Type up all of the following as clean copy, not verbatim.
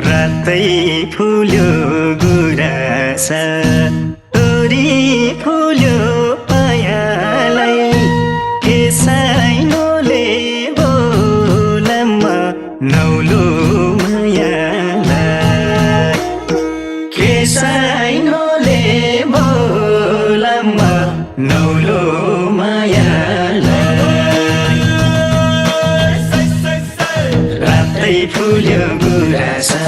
रातै फुल्यो गुराँसा तोरी फुल्यो मायालाई के साइनोले बोलम्मा नौलो मायालाई के साइनोले बोलम्मा नौलो मायालाई रातै फुल्यो गुराँसा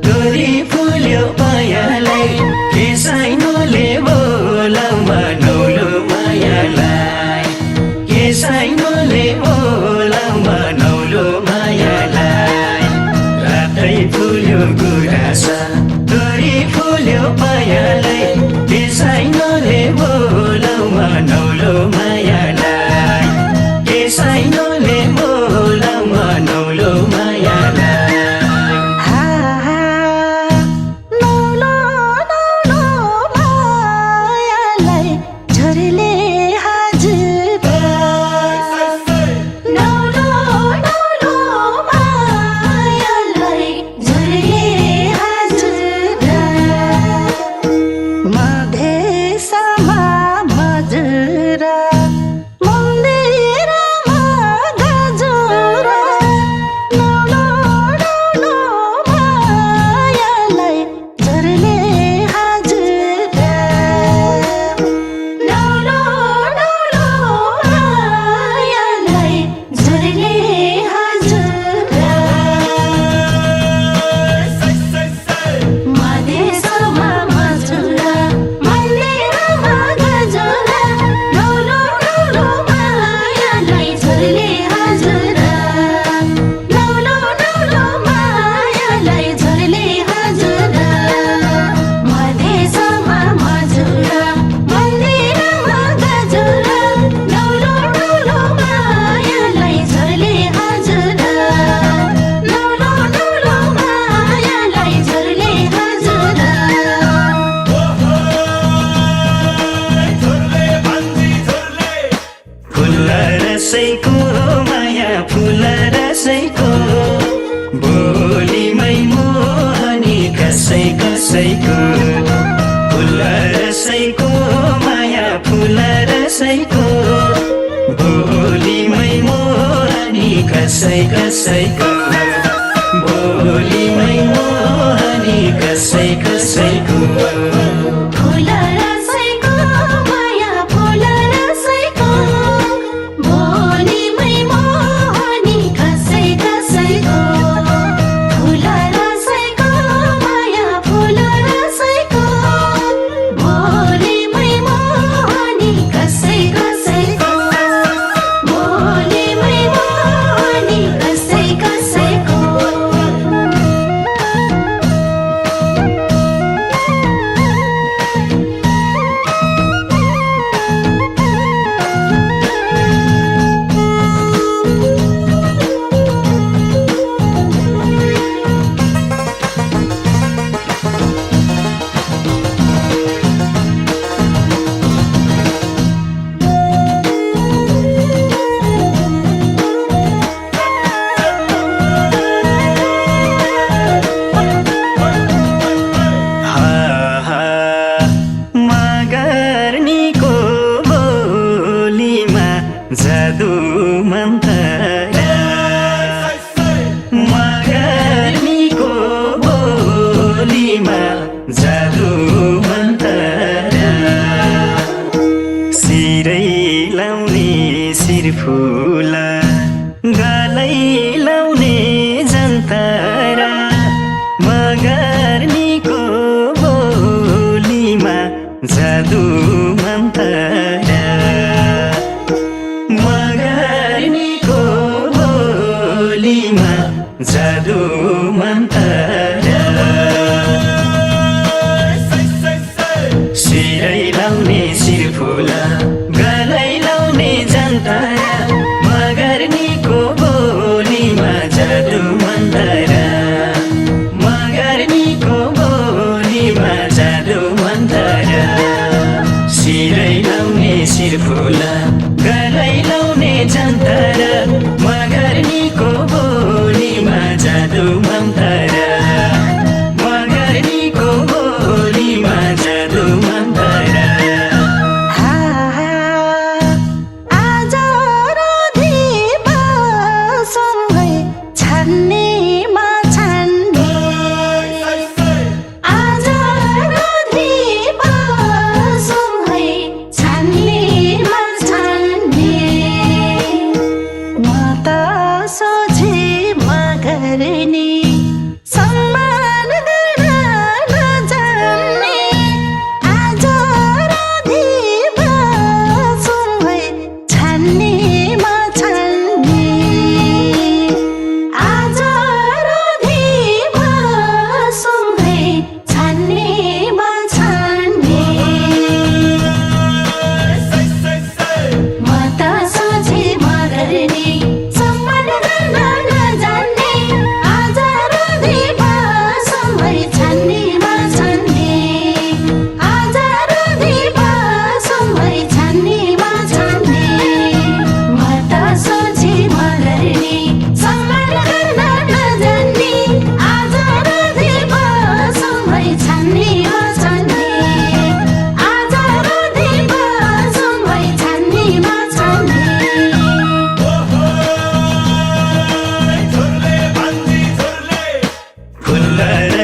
तोरी फुल्यो मायालाई के साइनोले बोलम्मा नौलो मायालाई के साइनोले बोलम्मा नौलो मायालाई रातै फुल्यो गुराँसा तोरी फुल्यो मायालाई के साइनोले बोलम्मा नौलो मायालाई के साइनोले बोलम्मा नौलो मायालाई रसैको माया फुल रसैको बोलीमै मोहनी कसै कसैको फुल रसैको माया फुल रसैको बोलीमै मोहनी कसै कसैको बोलीमै मोहनी कसै कसैको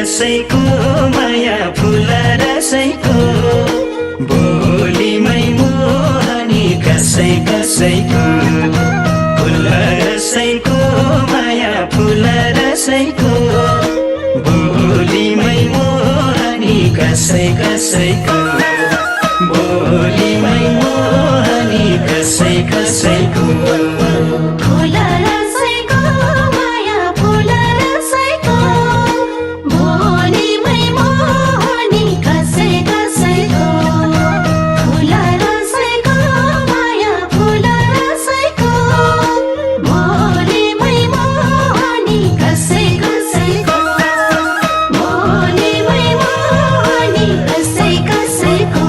कसैको माया फुल रसैको बोलीमै मोहनी कसै कसैको फुल रसैको माया फुल रसैको बोलीमै मोहनी कसै कसैको बोलीमै मोहनी कसै कसैको फुल रसैको माया फुल रसैको बोलीमै मोहनी कसै कसैको फुल रसैको माया फुल रसैको बोलीमै मोहनी कसै कसैको बोलीमै मोहनी कसै कसैको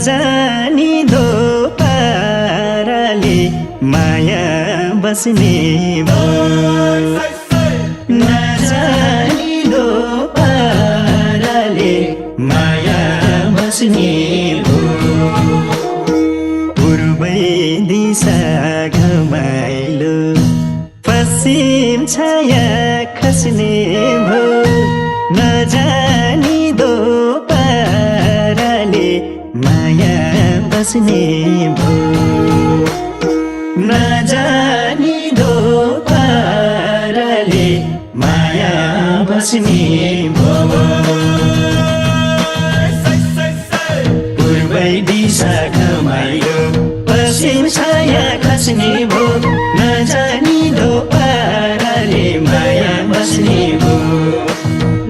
नजानिदो पाराले माया बस्ने भयो नजानिदो पाराले माया बस्ने भयो पूर्वै दिशा घमाइलो पश्चिम छाया खस्ने भयो नजानिदो पाराले माया बस्ने भयो नजानिदो पाराले माया बस्ने भयो पूर्वै दिशा घमाइलो पश्चिम छाया खस्ने भयो नजानिदो पाराले माया बस्ने भयो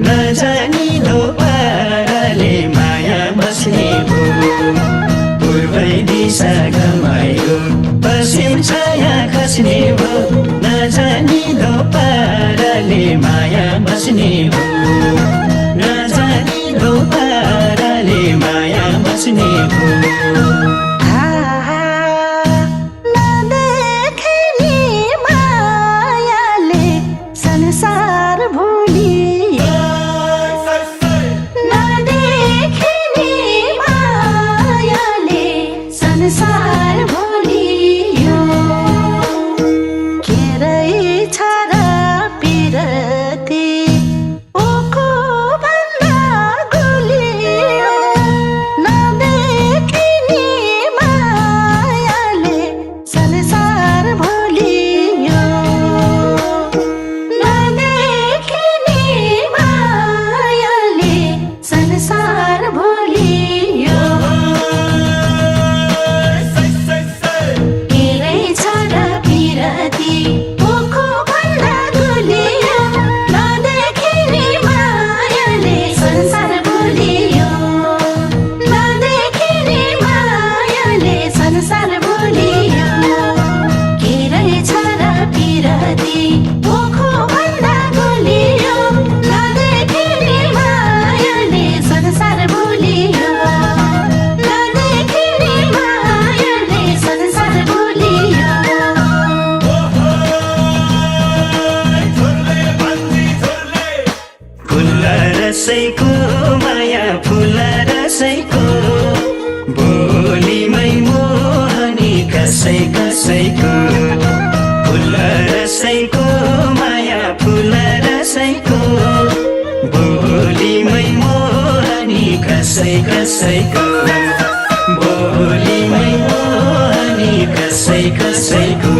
नजानिदो पाराले माया बस्ने भयो पूर्वै दिशा घमाइलो पश्चिम छाया खस्ने भयो नजानिदो पाराले माया बस्ने भयो नजानिदो पाराले माया बस्ने भयो नदेख्ने मायाले संसार भुलियो नदेख्ने मायाले संसार भुलियो के रहेछ र पिरती ओको भन्दा गुलियो नदेख्ने मायाले संसार भुलियो नदेख्ने मायाले संसार भुलियो के रहेछ र पिरती ओको भन्दा गुलियो नदेख्ने मायाले संसार भुलियो नदेख्ने मायाले संसार भुलियो के रहेछ र पिरती ओको भन्दा गुलियो नदेख्ने मायाले संसार भुलियो नदेख्ने मायाले संसार भुलियो फुल रसैको माया फुल रसैको बोलीमै मोहनी कसै कसैको फुल रसैको माया फुल रसैको बोलीमै मोहनी कसै कसैको बोलीमै मोहनी कसै कसैको